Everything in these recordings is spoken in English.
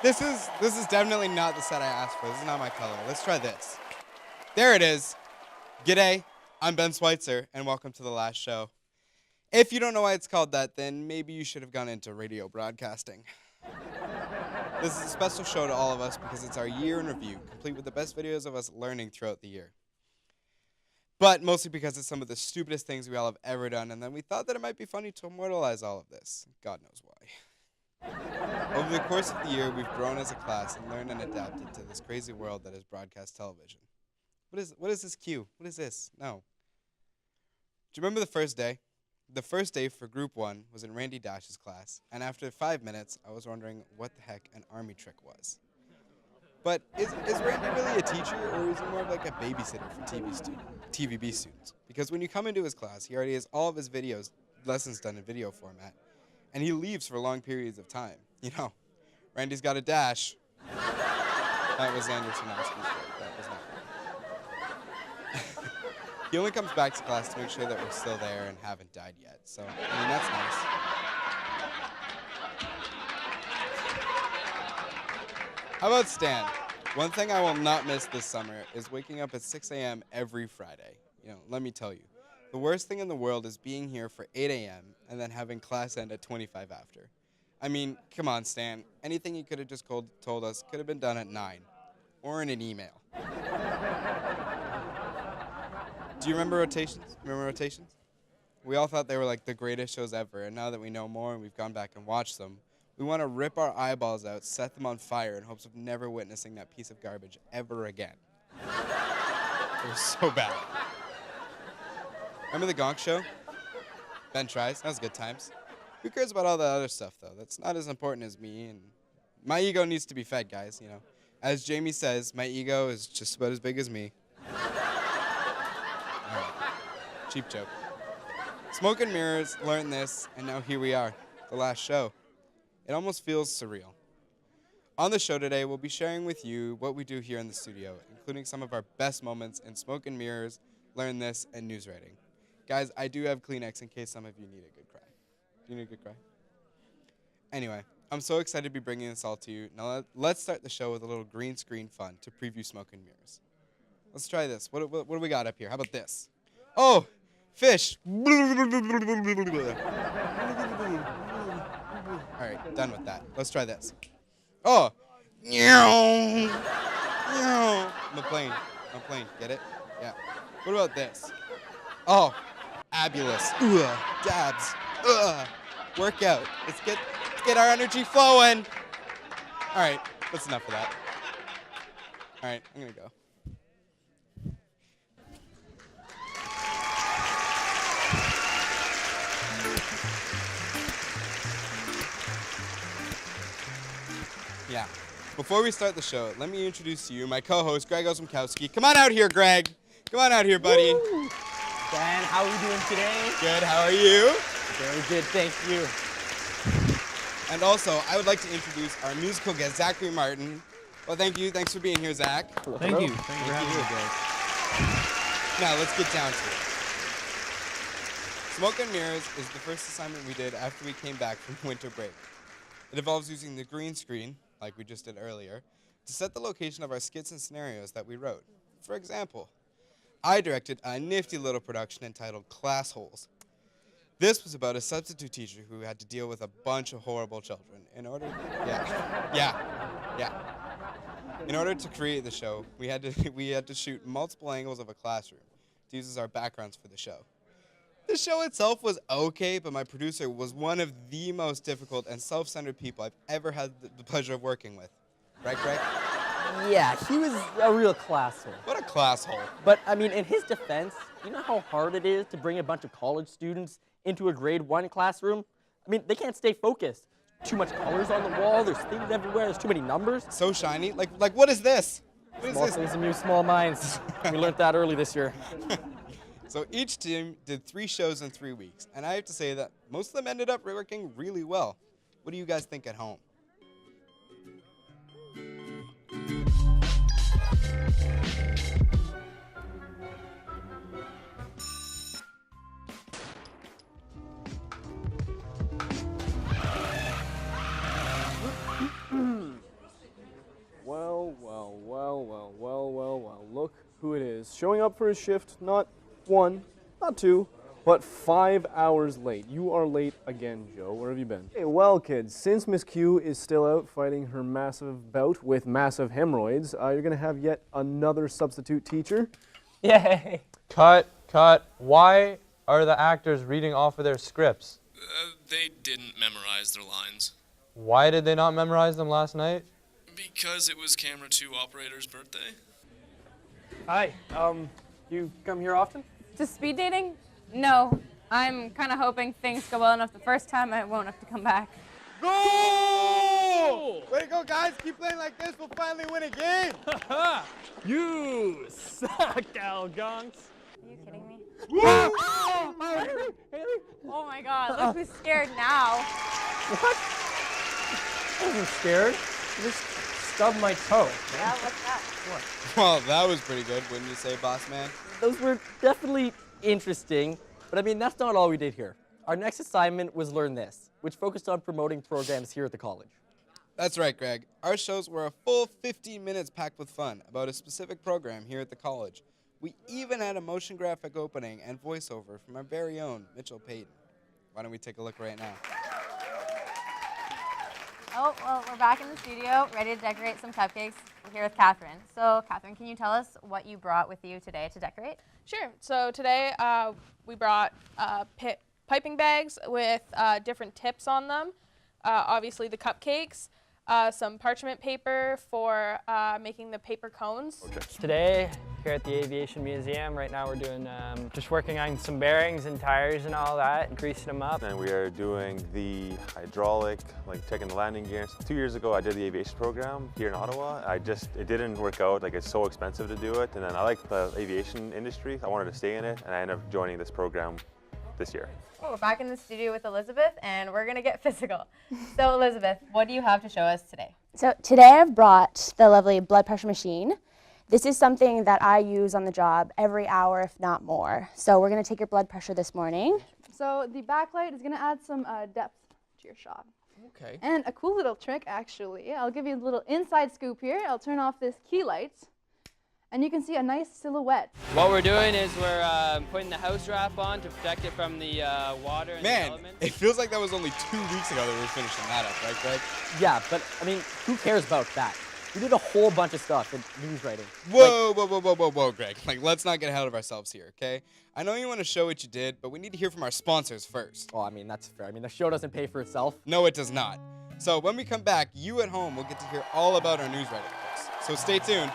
This is definitely not the set I asked for. This is not my color. Let's try this. There it is. G'day, I'm Ben Schweitzer, and welcome to The Last Show. If you don't know why it's called that, then maybe you should have gone into radio broadcasting. This is a special show to all of us because it's our year in review, complete with the best videos of us learning throughout the year. But mostly because it's some of the stupidest things we all have ever done, and then we thought that it might be funny to immortalize all of this. God knows why. Over the course of the year, we've grown as a class and learned and adapted to this crazy world that is broadcast television. What is this cue? What is this? No. Do you remember the first day? The first day for Group 1 was in Randy Dash's class, and after 5 minutes, I was wondering what the heck an army trick was. But is Randy really a teacher, or is he more of like a babysitter for TVB students? Because when you come into his class, he already has all of his lessons done in video format, and he leaves for long periods of time. You know, Randy's got a dash. That was Anderson Oscar's joke. That was not right. He only comes back to class to make sure that we're still there and haven't died yet. So, I mean, that's nice. How about Stan? One thing I will not miss this summer is waking up at 6 a.m. every Friday. You know, let me tell you, the worst thing in the world is being here for 8 a.m. and then having class end at 25 after. I mean, come on, Stan. Anything you could have just told us could have been done at 9 or in an email. Do you remember Rotations? Remember Rotations? We all thought they were like the greatest shows ever, and now that we know more and we've gone back and watched them, we want to rip our eyeballs out, set them on fire in hopes of never witnessing that piece of garbage ever again. It was so bad. Remember the Gonk Show? Ben tries. That was good times. Who cares about all that other stuff, though? That's not as important as me, and my ego needs to be fed, guys, you know. As Jamie says, my ego is just about as big as me. All right. Cheap joke. Smoke and Mirrors learned this, and now here we are, the last show. It almost feels surreal. On the show today, we'll be sharing with you what we do here in the studio, including some of our best moments in Smoke and Mirrors, Learn This, and news writing. Guys, I do have Kleenex in case some of you need a good cry. Do you need a good cry? Anyway, I'm so excited to be bringing this all to you. Now let's start the show with a little green screen fun to preview Smoke and Mirrors. Let's try this. What do we got up here? How about this? Oh, fish. All right, done with that. Let's try this. Oh, I'm a plane. Get it? Yeah. What about this? Oh, abulous. Dabs. Workout. Let's get our energy flowing. All right, that's enough of that. All right, I'm gonna go. Yeah. Before we start the show, let me introduce to you my co-host, Greg Osmkowski. Come on out here, Greg. Come on out here, buddy. Woo. Ben, how are we doing today? Good, how are you? Very good, thank you. And also, I would like to introduce our musical guest, Zachary Martin. Well, thank you. Thanks for being here, Zach. Thank you. Thank you for having me, guys. Now, let's get down to it. Smoke and Mirrors is the first assignment we did after we came back from winter break. It involves using the green screen, like we just did earlier, to set the location of our skits and scenarios that we wrote. For example, I directed a nifty little production entitled Class Holes. This was about a substitute teacher who had to deal with a bunch of horrible children. In order to create the show, we had to shoot multiple angles of a classroom to use as our backgrounds for the show. The show itself was okay, but my producer was one of the most difficult and self-centered people I've ever had the pleasure of working with. Right, Greg? Yeah, he was a real class hole. What a class hole. But, I mean, in his defense, you know how hard it is to bring a bunch of college students into a grade 1 classroom? I mean, they can't stay focused. Too much colors on the wall, there's things everywhere, there's too many numbers. So shiny. Like what is this? What is Small this? things amuse small minds. We learned that early this year. So each team did 3 shows in 3 weeks, and I have to say that most of them ended up working really well. What do you guys think at home? is showing up for his shift not 1, not 2, but 5 hours late. You are late again, Joe. Where have you been? Okay, well, kids, since Miss Q is still out fighting her massive bout with massive hemorrhoids, you're going to have yet another substitute teacher. Yay! Cut. Why are the actors reading off of their scripts? They didn't memorize their lines. Why did they not memorize them last night? Because it was Camera 2 operator's birthday. Hi, you come here often? To speed dating? No. I'm kind of hoping things go well enough the first time I won't have to come back. Goal! Way to go, guys. Keep playing like this. We'll finally win a game. You suck, Algonks. Are you kidding me? Oh Oh my god, look who's scared now. What? I wasn't scared. I just stubbed my toe. Yeah, what's that? Well, that was pretty good, wouldn't you say, boss man? Those were definitely interesting, but I mean, that's not all we did here. Our next assignment was Learn This, which focused on promoting programs here at the college. That's right, Greg. Our shows were a full 15 minutes packed with fun about a specific program here at the college. We even had a motion graphic opening and voiceover from our very own Mitchell Payton. Why don't we take a look right now? Oh, well, we're back in the studio, ready to decorate some cupcakes. We're here with Catherine. So, Catherine, can you tell us what you brought with you today to decorate? Sure. So today we brought piping bags with different tips on them. Obviously the cupcakes, some parchment paper for making the paper cones. Today, here at the Aviation Museum, right now we're doing just working on some bearings and tires and all that, greasing them up. And we are doing the hydraulic, like checking the landing gears. 2 years ago, I did the aviation program here in Ottawa. It didn't work out. Like, it's so expensive to do it. And then I like the aviation industry. I wanted to stay in it, and I ended up joining this program this year. Well, we're back in the studio with Elizabeth, and we're gonna get physical. So, Elizabeth, what do you have to show us today? So today I've brought the lovely blood pressure machine. This is something that I use on the job every hour, if not more. So we're gonna take your blood pressure this morning. So the backlight is gonna add some depth to your shot. Okay. And a cool little trick, actually. I'll give you a little inside scoop here. I'll turn off this key light, and you can see a nice silhouette. What we're doing is we're putting the house wrap on to protect it from the water and the Man, elements. it feels like that was only 2 weeks ago that we were finishing that up, right, Greg? Yeah, but I mean, who cares about that? We did a whole bunch of stuff in news writing. Whoa, Greg. Like, let's not get ahead of ourselves here, okay? I know you want to show what you did, but we need to hear from our sponsors first. Oh, I mean, that's fair. I mean, the show doesn't pay for itself. No, it does not. So when we come back, you at home will get to hear all about our news writing course. So stay tuned.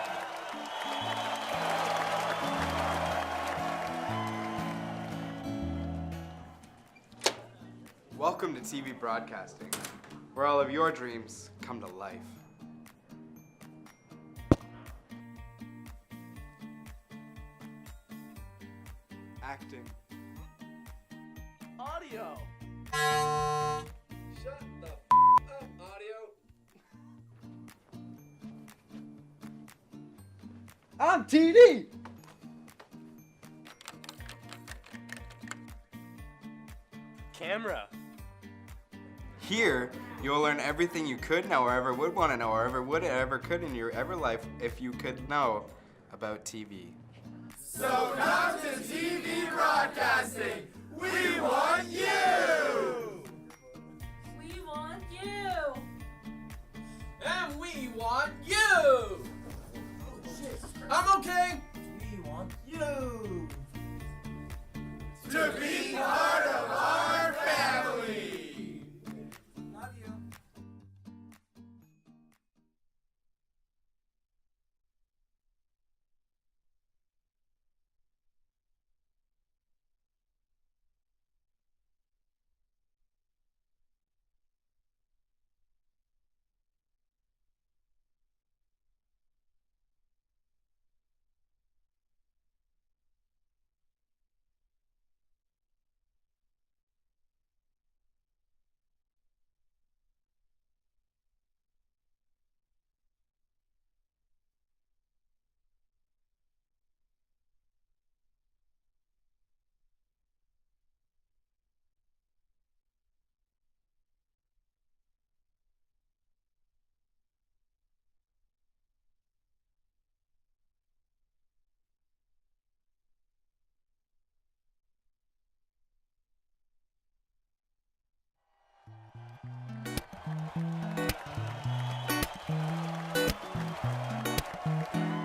Welcome to TV broadcasting, where all of your dreams come to life. Acting. Audio. Shut the up, audio. On TD. Camera. Here, you'll learn everything you could know or ever would want to know or ever would ever could in your ever life if you could know about TV. So come to TV broadcasting. We want you. We want you. And we want you. I'm okay. We want you. To be part of our family.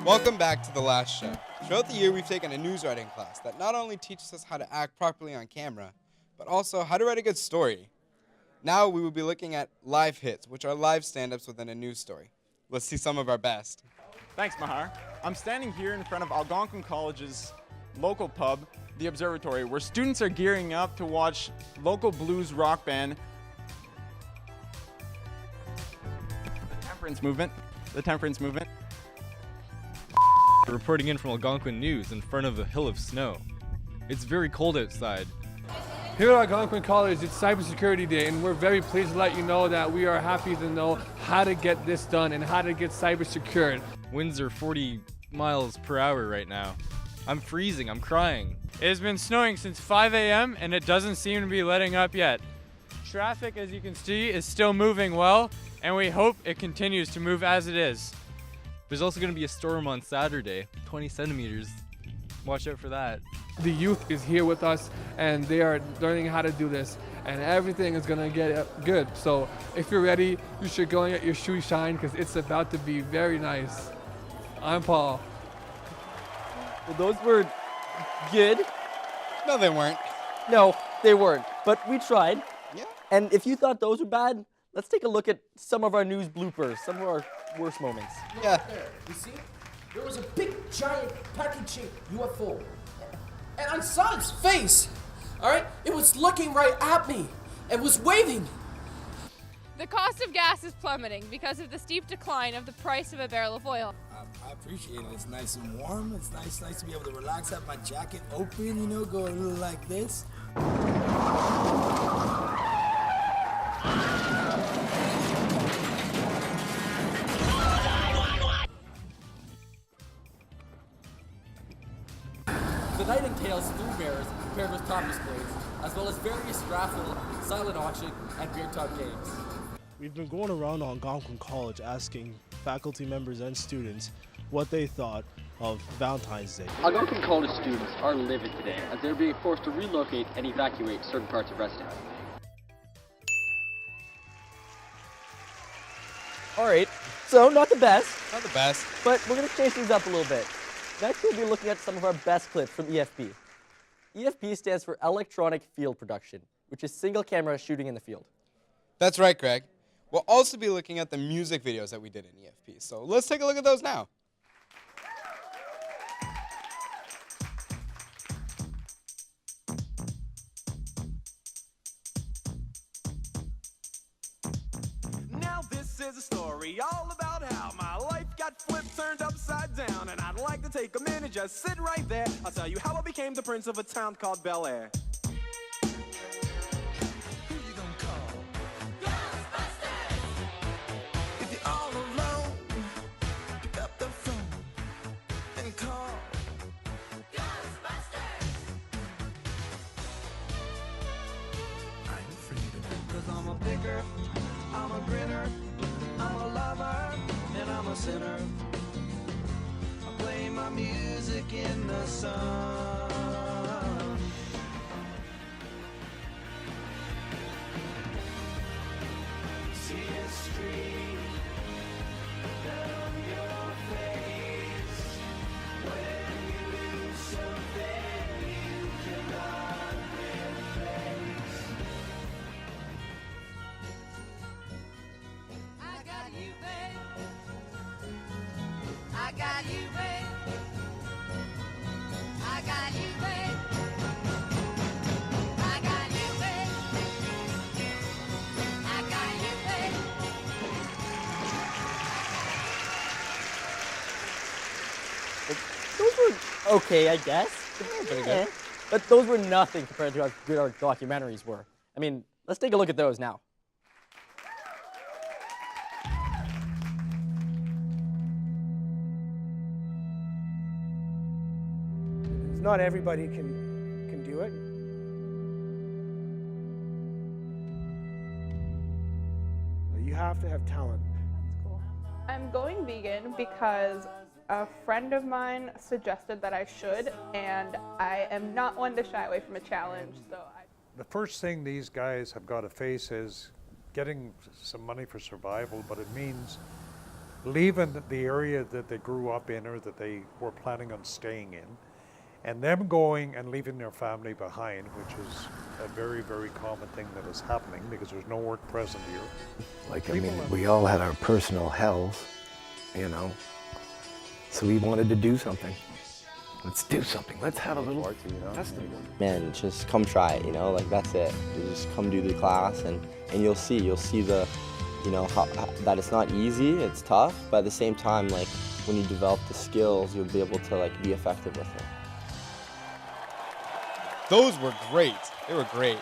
Welcome back to The Last Show. Throughout the year, we've taken a news writing class that not only teaches us how to act properly on camera, but also how to write a good story. Now we will be looking at live hits, which are live stand-ups within a news story. Let's see some of our best. Thanks, Mahar. I'm standing here in front of Algonquin College's local pub, The Observatory, where students are gearing up to watch local blues rock band, The Temperance Movement. Reporting in from Algonquin News in front of a hill of snow. It's very cold outside. Here at Algonquin College, it's Cybersecurity Day, and we're very pleased to let you know that we are happy to know how to get this done and how to get cyber secured. Winds are 40 miles per hour right now. I'm freezing, I'm crying. It has been snowing since 5 a.m. and it doesn't seem to be letting up yet. Traffic, as you can see, is still moving well, and we hope it continues to move as it is. There's also going to be a storm on Saturday, 20 centimeters. Watch out for that. The youth is here with us, and they are learning how to do this, and everything is going to get good. So if you're ready, you should go and get your shoes shined, because it's about to be very nice. I'm Paul. Well, those were good. No, they weren't. No, they weren't. But we tried. Yeah. And if you thought those were bad, let's take a look at some of our news bloopers, some of our worst moments. Yeah. You see? There was a big, giant, package-shaped UFO. And I saw its face. All right? It was looking right at me. It was waving. The cost of gas is plummeting because of the steep decline of the price of a barrel of oil. I appreciate it. It's nice and warm. It's nice to be able to relax, have my jacket open, you know, go a little like this. The Nightingales Blue Bears paired with top displays, as well as various raffle, silent auction, and beer tub games. We've been going around Algonquin College asking faculty members and students what they thought of Valentine's Day. Algonquin College students are livid today as they're being forced to relocate and evacuate certain parts of Reston. All right, so not the best. Not the best. But we're going to change things up a little bit. Next, we'll be looking at some of our best clips from EFP. EFP stands for Electronic Field Production, which is single camera shooting in the field. That's right, Greg. We'll also be looking at the music videos that we did in EFP. So let's take a look at those now. Now this is a story all about how my life got flipped, turned upside down, and I'd like to take a minute, just sit right there. I'll tell you how I became the prince of a town called Bel Air. I'm a picker, I'm a grinner, I'm a lover, and I'm a sinner. I play my music in the sun. See a street down your face. When you do something you cannot replace. I got you, babe. I got you, babe. I got you, babe. I got you, babe. I got you, babe. Those were okay, I guess. Pretty good. Yeah. But those were nothing compared to how good our documentaries were. I mean, let's take a look at those now. Not everybody can do it. You have to have talent. I'm going vegan because a friend of mine suggested that I should, and I am not one to shy away from a challenge, so The first thing these guys have got to face is getting some money for survival, but it means leaving the area that they grew up in or that they were planning on staying in, and them going and leaving their family behind, which is a very, very common thing that is happening because there's no work present here. Like, I mean, we all had our personal hells, you know, so we wanted to do something. Let's do something. Let's have a little festival. Man, just come try it, you know, like that's it. You just come do the class and you'll see the, you know, that it's not easy, it's tough, but at the same time, like when you develop the skills, you'll be able to like be effective with it. Those were great. They were great.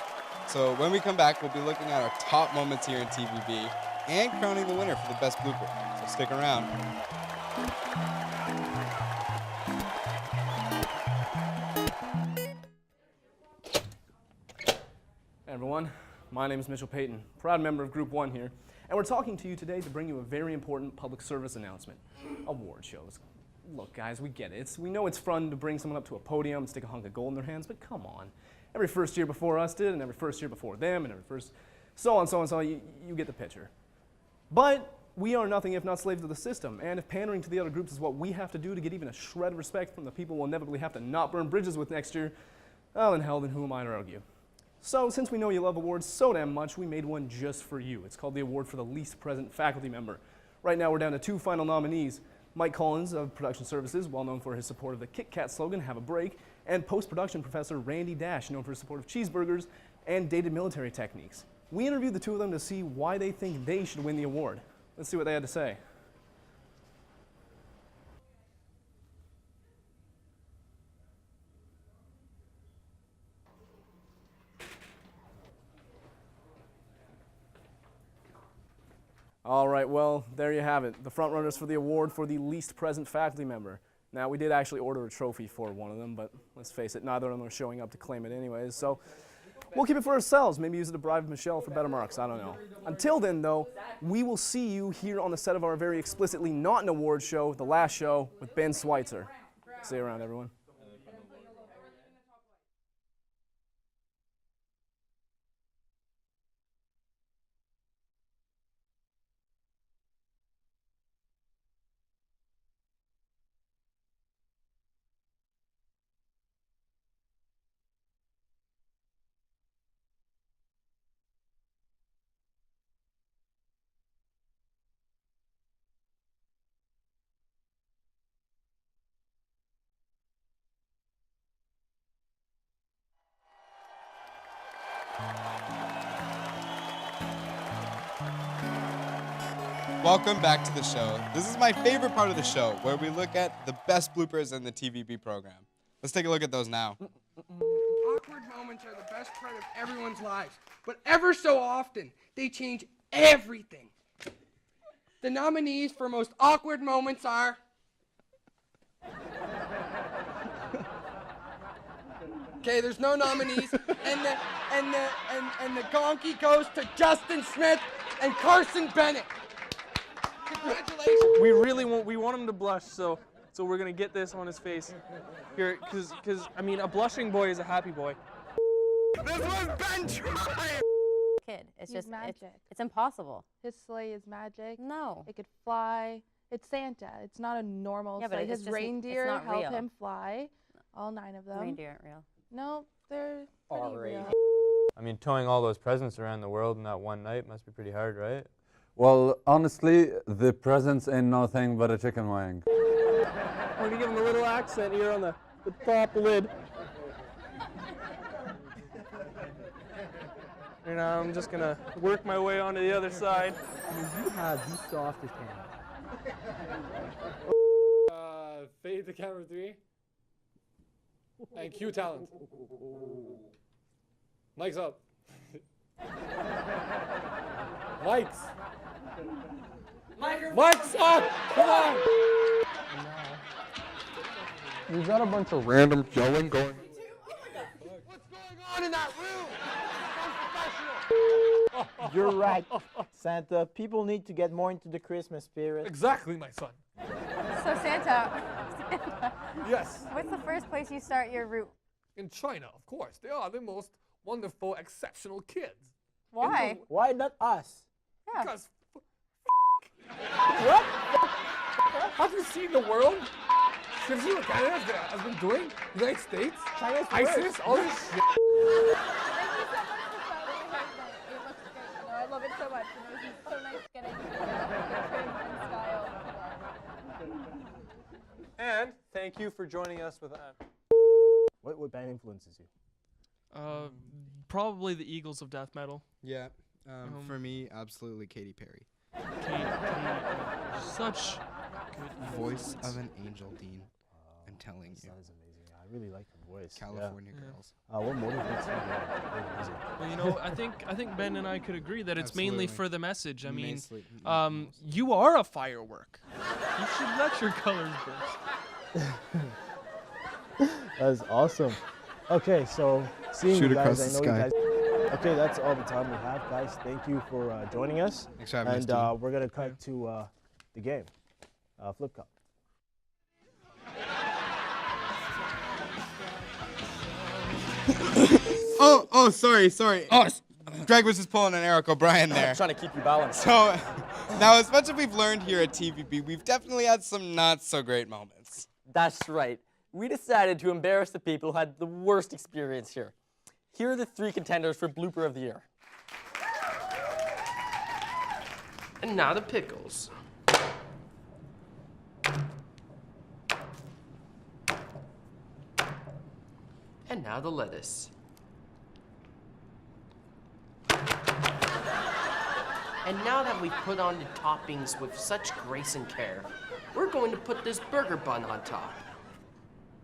So when we come back, we'll be looking at our top moments here in TVB and crowning the winner for the best blooper. So stick around. Hey everyone, my name is Mitchell Payton, proud member of Group 1 here, and we're talking to you today to bring you a very important public service announcement, award shows. Look guys, we get it. We know it's fun to bring someone up to a podium and stick a hunk of gold in their hands, but come on. Every first year before us did, and every first year before them, and every first so on, you get the picture. But we are nothing if not slaves of the system, and if pandering to the other groups is what we have to do to get even a shred of respect from the people we'll inevitably have to not burn bridges with next year, well then hell, then who am I to argue? So, since we know you love awards so damn much, we made one just for you. It's called the Award for the Least Present Faculty Member. Right now, we're down to 2 final nominees. Mike Collins of Production Services, well known for his support of the Kit Kat slogan, Have a Break, and post-production professor Randy Dash, known for his support of cheeseburgers and dated military techniques. We interviewed the two of them to see why they think they should win the award. Let's see what they had to say. All right, well, there you have it. The front runners for the award for the least present faculty member. Now, we did actually order a trophy for one of them, but let's face it, neither of them are showing up to claim it anyways, so we'll keep it for ourselves. Maybe use it to bribe Michelle for better marks, I don't know. Until then, though, we will see you here on the set of our very explicitly not an award show, The Last Show, with Ben Schweitzer. See you around, everyone. Welcome back to the show. This is my favorite part of the show, where we look at the best bloopers in the TVB program. Let's take a look at those now. Awkward moments are the best part of everyone's lives, but ever so often, they change everything. The nominees for most awkward moments are... Okay, there's no nominees, and the donkey goes to Justin Smith and Carson Bennett. Congratulations. We want him to blush, so we're gonna get this on his face here, cause I mean a blushing boy is a happy boy. This was Ben trying. Kid, it's He's just magic. it's impossible. His sleigh is magic. No. It could fly. It's Santa. It's not a normal Yeah, but sleigh. it's His just- it's reindeer not help real. him fly. All 9 of them. Reindeer aren't real. No, they're pretty real. I mean, towing all those presents around the world in that one night must be pretty hard, right? Well, honestly, the presents ain't nothing but a chicken wing. We're gonna give him a little accent here on the top lid. And I'm just gonna work my way onto the other side. You have the softest hand. Fade to camera 3. And cue talent. Mike's up. Mike's. Mike's up! Come on! We've got a bunch of random yelling going. What's going on in that room? You're right, Santa. People need to get more into the Christmas spirit. Exactly, my son. So Santa, Yes. what's the first place you start your route? In China, of course. They are the most wonderful, exceptional kids. Why? Why not us? Yeah. Because What? seen the world? Have you seen what Canada has been doing? United States? China's ISIS? All this shit. Thank you so much for stopping the hair today. It looks great. You know, I love it so much. You know, this is so nice getting the trim and style. And thank you for joining us with What band influences you? Probably the Eagles of death metal. Yeah. For me, absolutely Katy Perry. Katy, such good Voice of an angel, Dean. I'm telling you. That is amazing. I really like her voice. California girls. What motivates you to play music? Well, you know, I think Ben and I could agree that it's mainly Absolutely. for the message. I mean, Mostly. you are a firework. You should let your colors burst. That is awesome. Okay, so seeing Shoot you guys, across I the know you sky. guys. Okay, that's all the time we have, guys. Thank you for joining us. Thanks for having us, And Dean. we're gonna cut to the game, Flip Cup. Oh, sorry. Oh, Greg was just pulling an Eric O'Brien there. Trying to keep you balanced. So, now as much as we've learned here at TVB, we've definitely had some not so great moments. That's right. We decided to embarrass the people who had the worst experience here. Here are the 3 contenders for Blooper of the Year. And now the pickles. And now the lettuce. And now that we've put on the toppings with such grace and care, we're going to put this burger bun on top.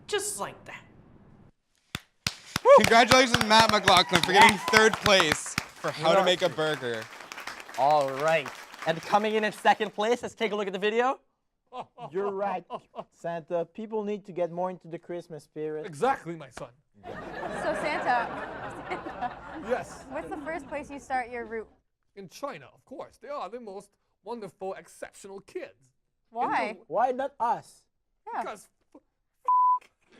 Just like that. Congratulations, Matt McLaughlin, for getting 3rd place for how to make a burger. All right. And coming in 2nd place, let's take a look at the video. You're right, Santa. People need to get more into the Christmas spirit. Exactly, my son. So Santa, Yes. what's the first place you start your route? In China, of course. They are the most wonderful, exceptional kids. Why? Why not us? Yeah. Because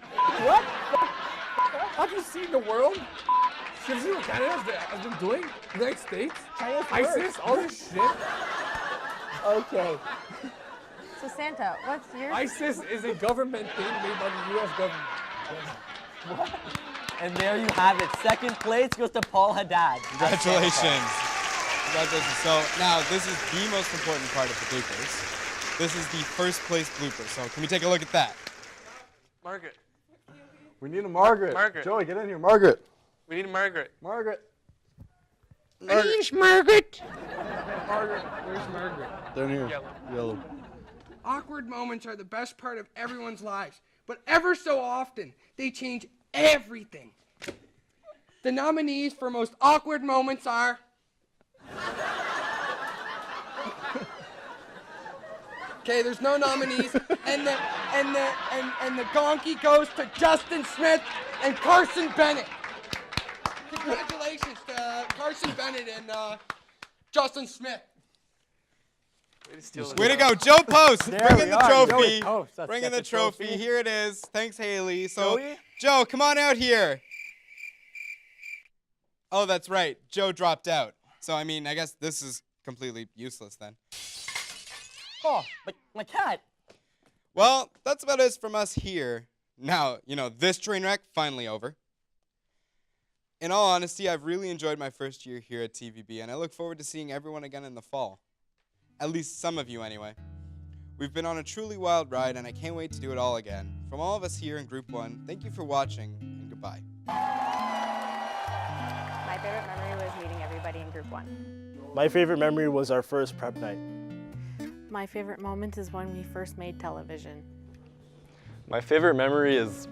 What? have you seen the world? Have you seen what Canada has been doing? United States? China's ISIS? first. All this shit? Okay. So Santa, what's your? ISIS is a government thing made by the U.S. government. And there you have it. 2nd place goes to Paul Haddad. Congratulations. Congratulations. So now this is the most important part of the bloopers. This is the 1st place blooper. So can we take a look at that? Margaret. We need a Margaret. Margaret. Joey, get in here. Margaret. We need a Margaret. Margaret. My name's Margaret. Margaret. Where's Margaret? Down here. Yellow. Awkward moments are the best part of everyone's lives, but ever so often, they change everything. The nominees for most awkward moments are... Okay, there's no nominees, and the donkey goes to Justin Smith and Carson Bennett. Congratulations to Carson Bennett and Justin Smith. Way to go, Joe Post. There Bring we in the are, trophy. Joey Post. Let's Bring get in the the trophy. trophy. Here it is. Thanks, Haley. So, Joey? Joe, come on out here. Oh, that's right. Joe dropped out. So, I mean, I guess this is completely useless then. Oh, my cat. Well, that's about it from us here. Now, this train wreck finally over. In all honesty, I've really enjoyed my first year here at TVB, and I look forward to seeing everyone again in the fall. At least some of you, anyway. We've been on a truly wild ride, and I can't wait to do it all again. From all of us here in Group 1, thank you for watching, and goodbye. My favorite memory was meeting everybody in Group 1. My favorite memory was our first prep night. My favorite moment is when we first made television. My favorite memory is...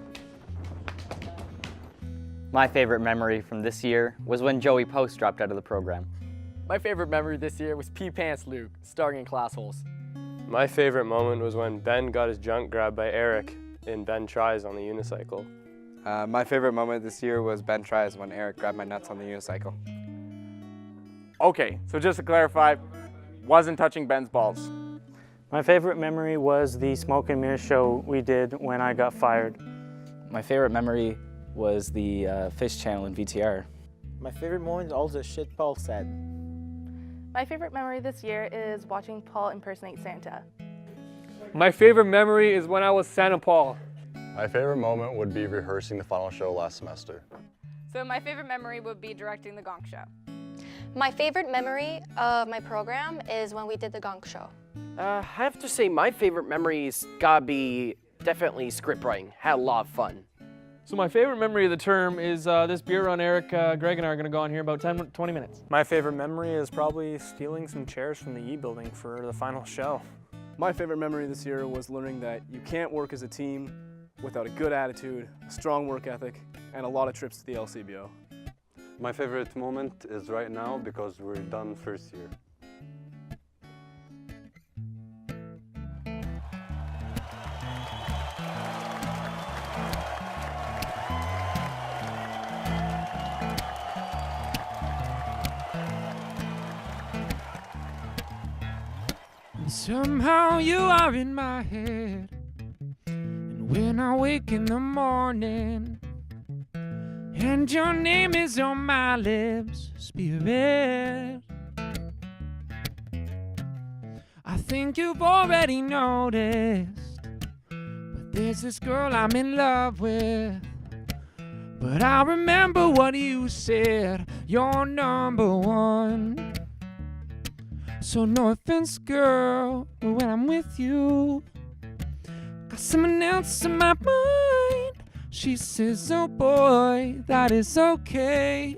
My favorite memory from this year was when Joey Post dropped out of the program. My favorite memory this year was Pee Pants Luke, starring in Class Holes. My favorite moment was when Ben got his junk grabbed by Eric in Ben Tries on the unicycle. My favorite moment this year was Ben Tries when Eric grabbed my nuts on the unicycle. Okay, so just to clarify, wasn't touching Ben's balls. My favorite memory was the smoke and mirror show we did when I got fired. My favorite memory was the Fish Channel in VTR. My favorite moment is all the shit Paul said. My favorite memory this year is watching Paul impersonate Santa. My favorite memory is when I was Santa Paul. My favorite moment would be rehearsing the final show last semester. So my favorite memory would be directing the Gong Show. My favorite memory of my program is when we did the Gong Show. I have to say my favorite memories gotta be definitely script writing. Had a lot of fun. So my favorite memory of the term is this beer run Eric, Greg, and I are going to go on here about 20 minutes. My favorite memory is probably stealing some chairs from the E building for the final show. My favorite memory this year was learning that you can't work as a team without a good attitude, a strong work ethic, and a lot of trips to the LCBO. My favorite moment is right now because we're done first year. Somehow you are in my head, and when I wake in the morning, and your name is on my lips, Spirit, I think you've already noticed, but there's this girl I'm in love with. But I remember what you said, you're number one. So no offense, girl, but when I'm with you, got someone else in my mind. She says, oh boy, that is okay,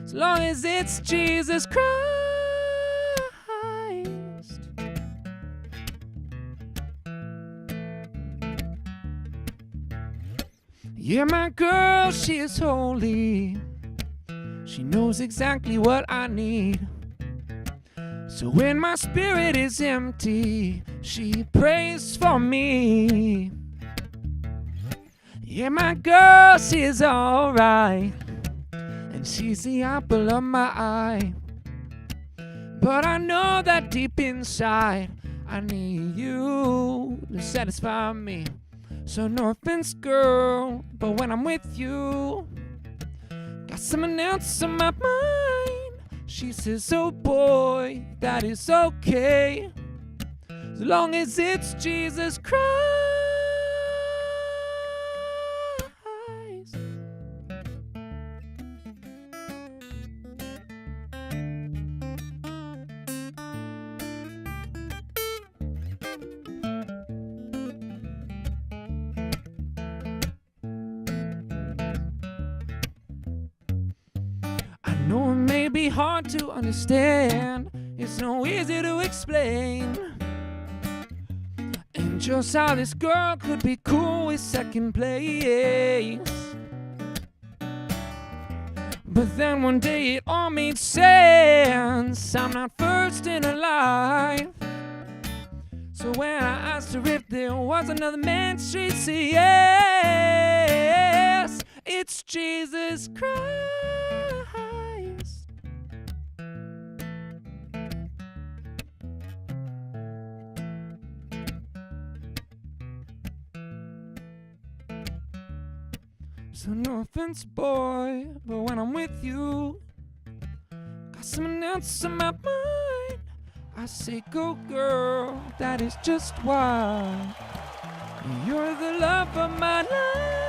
as long as it's Jesus Christ. Yeah, my girl, she is holy. She knows exactly what I need. So when my spirit is empty, she prays for me. Yeah, my girl, she's alright, and she's the apple of my eye. But I know that deep inside, I need you to satisfy me. So no offense, girl, but when I'm with you, got someone else on my mind. She says, oh boy, that is okay, as long as it's Jesus Christ. I know it may be hard to understand, it's no easy to explain, and just how this girl could be cool with second place. But then one day it all made sense, I'm not first in her life. So when I asked her if there was another man, she'd say yes, it's Jesus Christ. So no offense, boy, but when I'm with you, got someone else in my mind. I say, go girl, that is just why you're the love of my life.